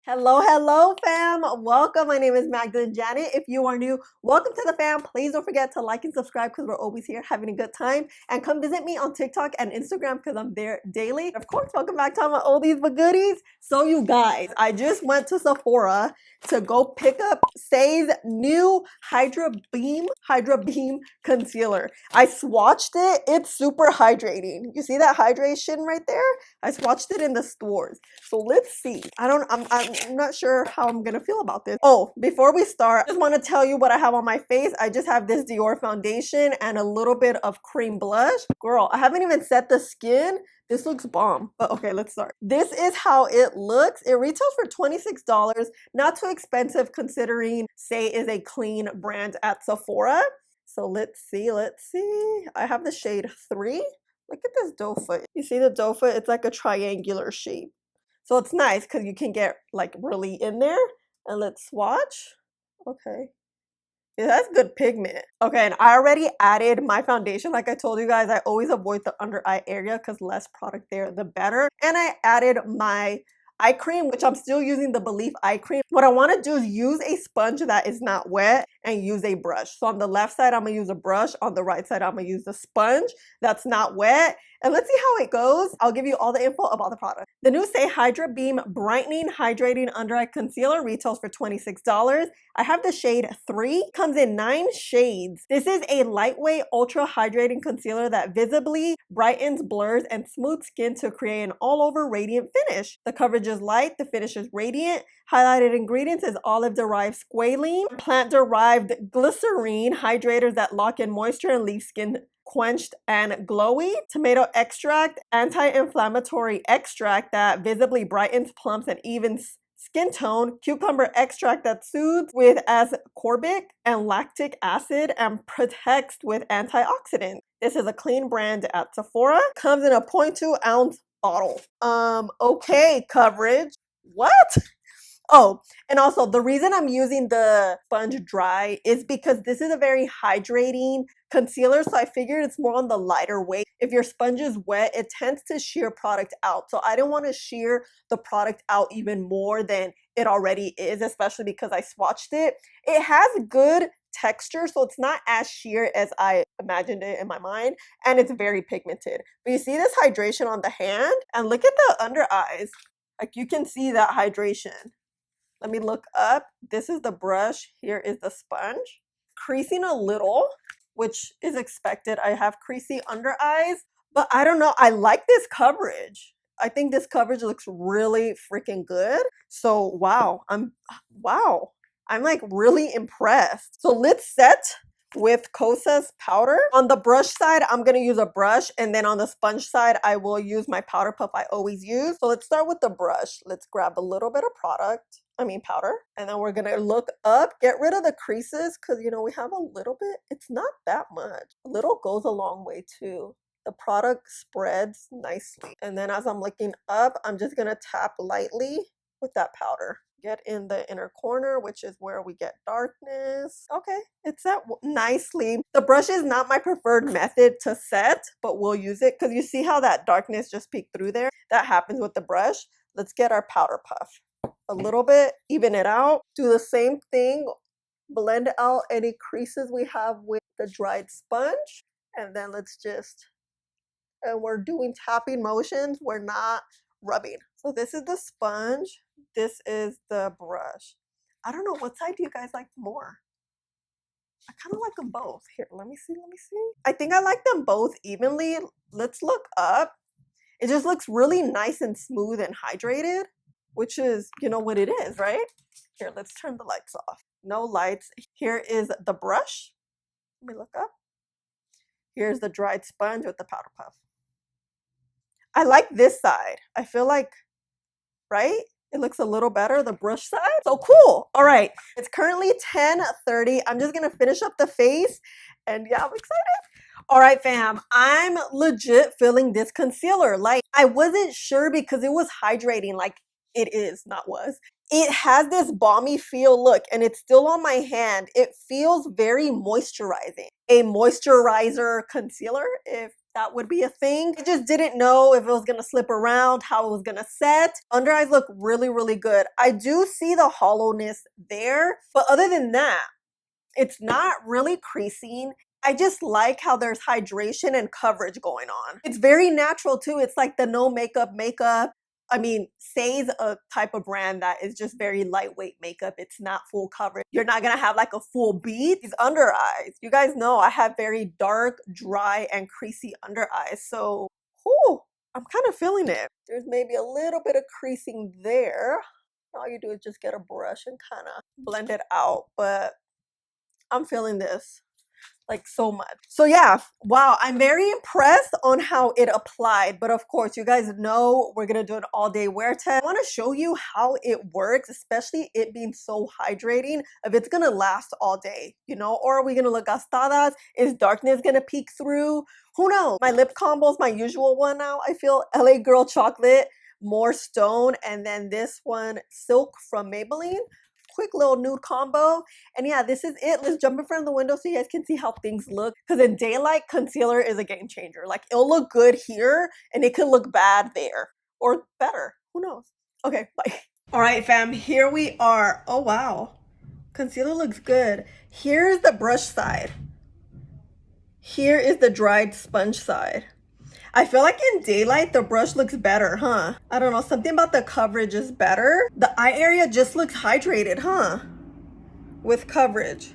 Hello fam, welcome. My name is MagdalineJanet. If you are new, welcome to the fam. Please don't forget to like and subscribe because we're always here having a good time, and come visit me on TikTok and Instagram because I'm there daily. Of course, welcome back to all my oldies but goodies. So you guys, I just went to Sephora to go pick up SAIE's new HYDRABEAM concealer. I swatched it. It's super hydrating. You see that hydration right there? I swatched it in the stores. So let's see. I'm not sure how I'm gonna feel about this. Oh, before we start, I just want to tell you what I have on my face. I just have this Dior foundation and a little bit of cream blush. Girl, I haven't even set the skin. This looks bomb. But okay, let's start. This is how it looks. It retails for $26. Not too expensive considering SAIE is a clean brand at Sephora. So let's see. I have the shade 3. Look at this doe foot. You see the doe foot? It's like a triangular shape. So it's nice because you can get like really in there. And let's swatch. Okay. It has good pigment. Okay, and I already added my foundation. Like I told you guys, I always avoid the under eye area because less product there, the better. And I added my eye cream, which I'm still using the Belief eye cream. What I want to do is use a sponge that is not wet and use a brush. So on the left side, I'm going to use a brush. On the right side, I'm going to use the sponge that's not wet. And let's see how it goes. I'll give you all the info about the product. The new SAIE HYDRABEAM Brightening Hydrating Under Eye Concealer retails for $26. I have the shade 3. Comes in 9 shades. This is a lightweight, ultra hydrating concealer that visibly brightens, blurs, and smooths skin to create an all-over radiant finish. The coverage is light. The finish is radiant. Highlighted ingredients is olive-derived squalene, plant-derived glycerine, hydrators that lock in moisture and leave skin quenched and glowy, tomato extract, anti-inflammatory extract that visibly brightens, plumps, and evens skin tone, cucumber extract that soothes with ascorbic and lactic acid and protects with antioxidants. This is a clean brand at Sephora. Comes in a 0.2 ounce bottle. Okay, coverage. What? Oh, and also the reason I'm using the sponge dry is because this is a very hydrating concealer, so I figured it's more on the lighter weight. If your sponge is wet, it tends to shear product out. So I don't want to shear the product out even more than it already is, especially because I swatched it. It has good texture, so it's not as sheer as I imagined it in my mind, and it's very pigmented. But you see this hydration on the hand, and look at the under eyes. Like you can see that hydration. Let me look up. This is the brush. Here is the sponge. Creasing a little, which is expected. I have creasy under eyes, but I don't know. I like this coverage. I think this coverage looks really freaking good. So wow, I'm like really impressed. So let's set with Kosas powder. On the brush side, I'm going to use a brush, and then on the sponge side, I will use my powder puff I always use. So let's start with the brush. Let's grab a little bit of powder, and then we're going to look up, get rid of the creases because, you know, we have a little bit. It's not that much. A little goes a long way too. The product spreads nicely. And then as I'm looking up, I'm just going to tap lightly with that powder. Get in the inner corner, which is where we get darkness. Okay, it's set nicely. The brush is not my preferred method to set, but we'll use it because you see how that darkness just peeked through there? That happens with the brush. Let's get our powder puff. A little bit, even it out. Do the same thing, blend out any creases we have with the dried sponge. And then let's just, and we're doing tapping motions. We're not rubbing. So this is the sponge. This is the brush. I don't know, what side do you guys like more? I kind of like them both. Here, let me see. I think I like them both evenly. Let's look up. It just looks really nice and smooth and hydrated, which is, you know what it is, right? Here, let's turn the lights off. No lights. Here is the brush. Let me look up. Here's the dried sponge with the powder puff. I like this side. I feel like, right? It looks a little better, the brush side. So cool. All right. It's currently 10:30. I'm just going to finish up the face. And yeah, I'm excited. All right, fam. I'm legit feeling this concealer. Like, I wasn't sure because it was hydrating. Like, it is, not was. It has this balmy feel, look, and it's still on my hand. It feels very moisturizing. A moisturizer concealer, if that would be a thing. I just didn't know if it was gonna slip around, how it was gonna set. Under eyes look really, really good. I do see the hollowness there, but other than that, it's not really creasing. I just like how there's hydration and coverage going on. It's very natural too. It's like the no makeup makeup. I mean, SAIE's a type of brand that is just very lightweight makeup. It's not full coverage. You're not gonna have like a full bead. These under eyes, you guys know I have very dark, dry, and creasy under eyes. So, whew, I'm kind of feeling it. There's maybe a little bit of creasing there. All you do is just get a brush and kind of blend it out. But I'm feeling this like so much. So yeah, wow, I'm very impressed on how it applied. But of course, you guys know we're gonna do an all-day wear test. I want to show you how it works, especially it being so hydrating, if it's gonna last all day, you know, or are we gonna look gastadas? Is darkness gonna peek through? Who knows? My lip combo is my usual one now. I feel LA Girl Chocolate, more stone, and then this one, Silk from Maybelline. Quick little nude combo. And yeah, this is it. Let's jump in front of the window so you guys can see how things look. Because in daylight, concealer is a game changer. Like, it'll look good here and it can look bad there. Or better. Who knows? Okay, bye. All right, fam. Here we are. Oh, wow. Concealer looks good. Here's the brush side. Here is the dried sponge side. I feel like in daylight, the brush looks better, huh? I don't know, something about the coverage is better. The eye area just looks hydrated, huh? With coverage.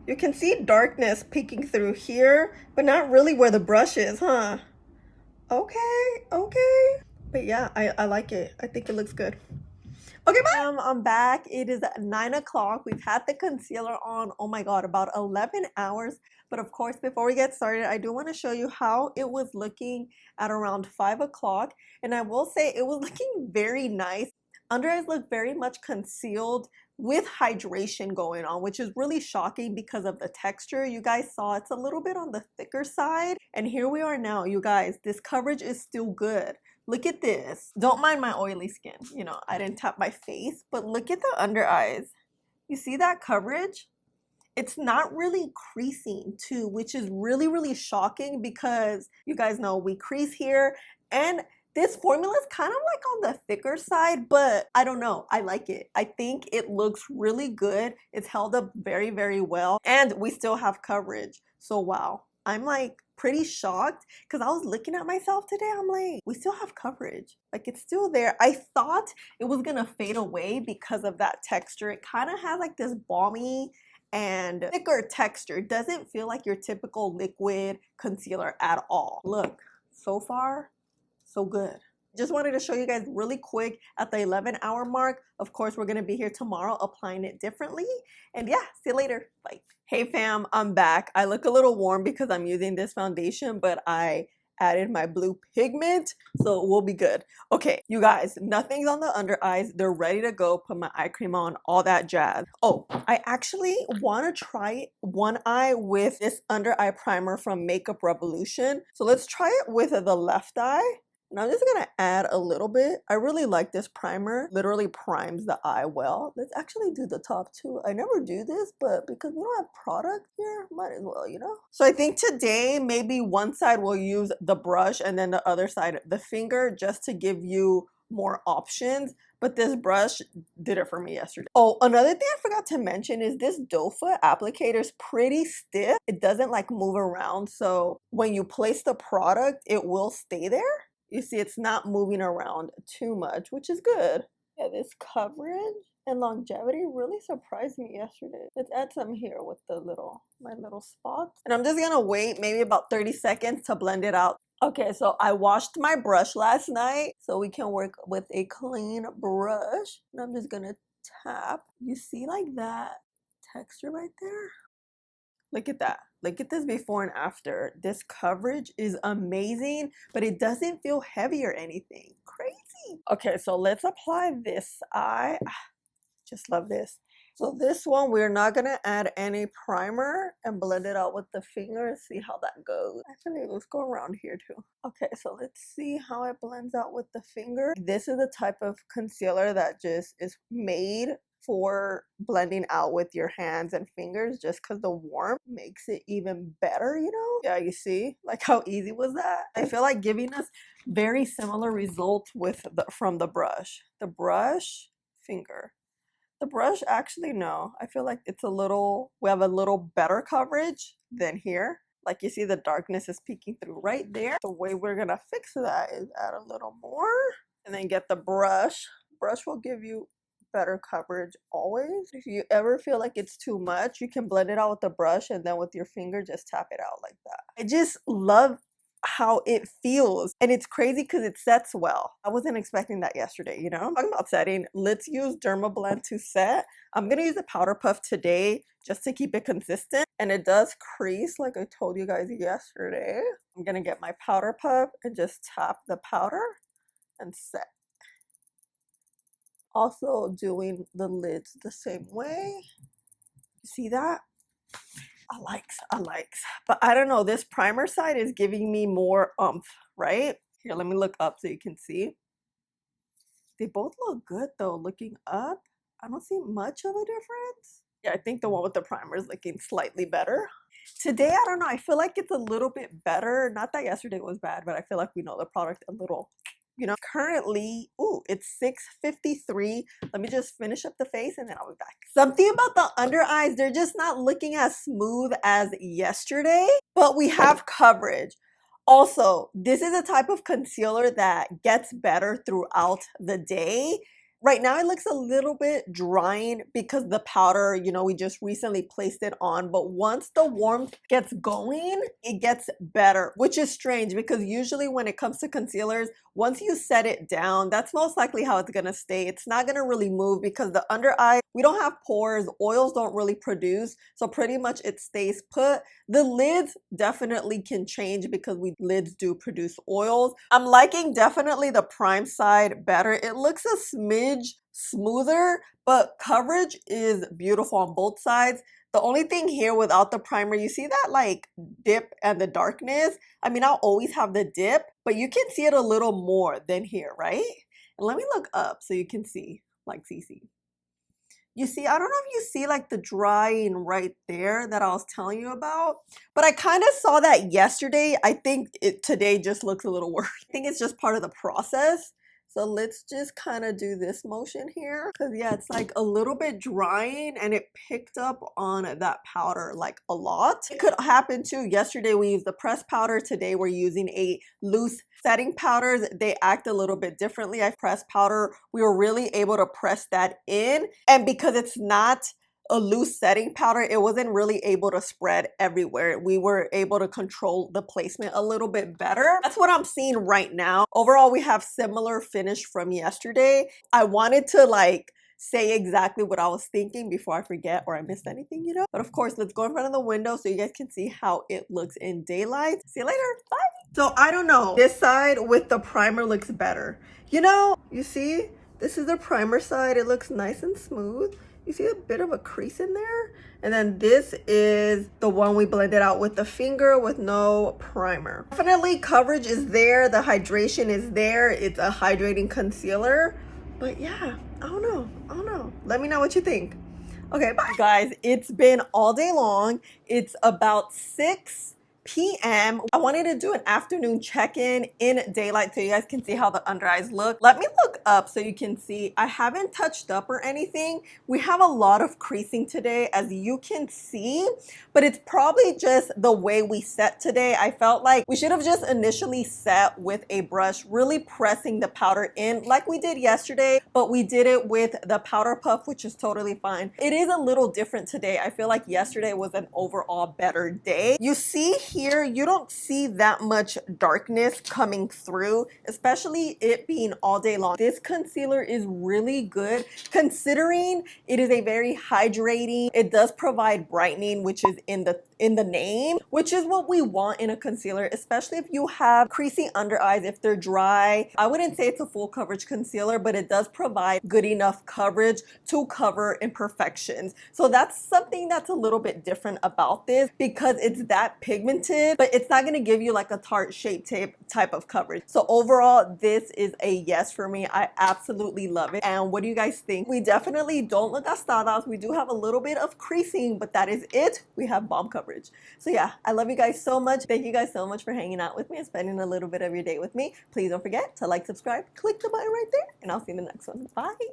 You can see darkness peeking through here, but not really where the brush is, huh? Okay, okay. But yeah, I like it. I think it looks good. Okay, bye. I'm back. It is 9 o'clock. We've had the concealer on, oh my God, about 11 hours. But of course, before we get started, I do want to show you how it was looking at around 5 o'clock. And I will say it was looking very nice. Under eyes look very much concealed with hydration going on, which is really shocking because of the texture. You guys saw it's a little bit on the thicker side. And here we are now, you guys. This coverage is still good. Look at this. Don't mind my oily skin. You know, I didn't tap my face, but look at the under eyes. You see that coverage? It's not really creasing too, which is really, really shocking because you guys know we crease here, and this formula is kind of like on the thicker side, but I don't know. I like it. I think it looks really good. It's held up very, very well, and we still have coverage. So wow, I'm like pretty shocked because I was looking at myself today. I'm like, we still have coverage. Like, it's still there. I thought it was gonna fade away because of that texture. It kind of has like this balmy and thicker texture. It doesn't feel like your typical liquid concealer at all. Look, so far, so good. Just wanted to show you guys really quick at the 11-hour mark. Of course, we're gonna be here tomorrow applying it differently. And yeah, see you later. Bye. Hey fam, I'm back. I look a little warm because I'm using this foundation, but I added my blue pigment, so we'll be good. Okay, you guys, nothing's on the under eyes. They're ready to go. Put my eye cream on, all that jazz. Oh, I actually want to try one eye with this under eye primer from Makeup Revolution. So let's try it with the left eye. And I'm just gonna add a little bit. I really like this primer. Literally primes the eye well. Let's actually do the top too. I never do this, but because we don't have product here, might as well, you know? So I think today, maybe one side we'll use the brush and then the other side the finger, just to give you more options. But this brush did it for me yesterday. Oh, another thing I forgot to mention is this doe foot applicator is pretty stiff. It doesn't like move around. So when you place the product, it will stay there. You see, it's not moving around too much, which is good. Yeah, this coverage and longevity really surprised me yesterday. Let's add some here with my little spots. And I'm just gonna wait maybe about 30 seconds to blend it out. Okay, so I washed my brush last night so we can work with a clean brush. And I'm just gonna tap. You see like that texture right there? Look at that. Look at this before and after. This coverage is amazing, but it doesn't feel heavy or anything. Crazy. Okay, so let's apply this eye. Just love this. So this one, we're not gonna add any primer and blend it out with the finger and see how that goes. Actually, let's go around here too. Okay, so let's see how it blends out with the finger. This is the type of concealer that just is made for blending out with your hands and fingers, just because the warmth makes it even better, you know? Yeah, you see? Like, how easy was that? I feel like giving us very similar results with from the brush. The brush, finger. The brush, actually, no. I feel like it's a little, we have a little better coverage than here. Like, you see the darkness is peeking through right there. The way we're gonna fix that is add a little more and then get the brush. Brush will give you better coverage always. If you ever feel like it's too much, you can blend it out with the brush and then with your finger just tap it out like that. I just love how it feels, and it's crazy because it sets well. I wasn't expecting that yesterday, you know? Talking about setting, let's use Dermablend to set. I'm gonna use a powder puff today just to keep it consistent, and it does crease like I told you guys yesterday. I'm gonna get my powder puff and just tap the powder and set. Also doing the lids the same way. You see that? I likes. But I don't know, this primer side is giving me more oomph, right? Here, let me look up so you can see. They both look good though. Looking up, I don't see much of a difference. Yeah, I think the one with the primer is looking slightly better. Today, I don't know, I feel like it's a little bit better. Not that yesterday was bad, but I feel like we know the product a little, you know. Currently, ooh, it's 6:53. Let me just finish up the face and then I'll be back. Something about the under eyes, they're just not looking as smooth as yesterday, but we have coverage. Also, this is a type of concealer that gets better throughout the day. Right now it looks a little bit drying because the powder, you know, we just recently placed it on, but once the warmth gets going, it gets better, which is strange because usually when it comes to concealers, once you set it down, that's most likely how it's gonna stay. It's not gonna really move because the under eye, we don't have pores, oils don't really produce, so pretty much it stays put. The lids definitely can change because lids do produce oils. I'm liking definitely the prime side better. It looks a smidge smoother, but coverage is beautiful on both sides. The only thing here without the primer, you see that like dip and the darkness? I mean, I'll always have the dip, but you can see it a little more than here, right? And let me look up so you can see, like CC. You see, I don't know if you see like the drying right there that I was telling you about, but I kind of saw that yesterday. I think today just looks a little worse. I think it's just part of the process. So let's just kind of do this motion here. Cause yeah, it's like a little bit drying and it picked up on that powder like a lot. It could happen too. Yesterday we used the pressed powder. Today we're using a loose setting powders. They act a little bit differently. I pressed powder. We were really able to press that in. And because it's not a loose setting powder, it wasn't really able to spread everywhere. We were able to control the placement a little bit better. That's what I'm seeing right now. Overall, we have similar finish from yesterday. I wanted to like say exactly what I was thinking before I forget or I missed anything, you know? But of course, let's go in front of the window so you guys can see how it looks in daylight. See you later. Bye. So I don't know. This side with the primer looks better. You know, you see, this is the primer side. It looks nice and smooth. You see a bit of a crease in there? And then this is the one we blended out with the finger with no primer. Definitely coverage is there. The hydration is there. It's a hydrating concealer. But yeah, I don't know. Let me know what you think. Okay, bye. Guys, it's been all day long. It's about 6 p.m. I wanted to do an afternoon check-in in daylight so you guys can see how the under eyes look. Let me look up so you can see. I haven't touched up or anything. We have a lot of creasing today, as you can see, but it's probably just the way we set today. I felt like we should have just initially set with a brush, really pressing the powder in like we did yesterday, but we did it with the powder puff, which is totally fine. It is a little different today. I feel like yesterday was an overall better day. You see here, you don't see that much darkness coming through, especially it being all day long. This concealer is really good considering it is a very hydrating. It does provide brightening, which is in the name, which is what we want in a concealer, especially if you have creasy under eyes, if they're dry. I wouldn't say it's a full coverage concealer, but it does provide good enough coverage to cover imperfections. So that's something that's a little bit different about this because it's that pigmented pigmented, but it's not going to give you like a tarte shape type of coverage. So overall, this is a yes for me. I absolutely love it. And what do you guys think? We definitely don't look gastadas. We do have a little bit of creasing, but that is it. We have bomb coverage. So yeah, I love you guys so much. Thank you guys so much for hanging out with me and spending a little bit of your day with me. Please don't forget to like, subscribe, click the button right there, and I'll see you in the next one. Bye.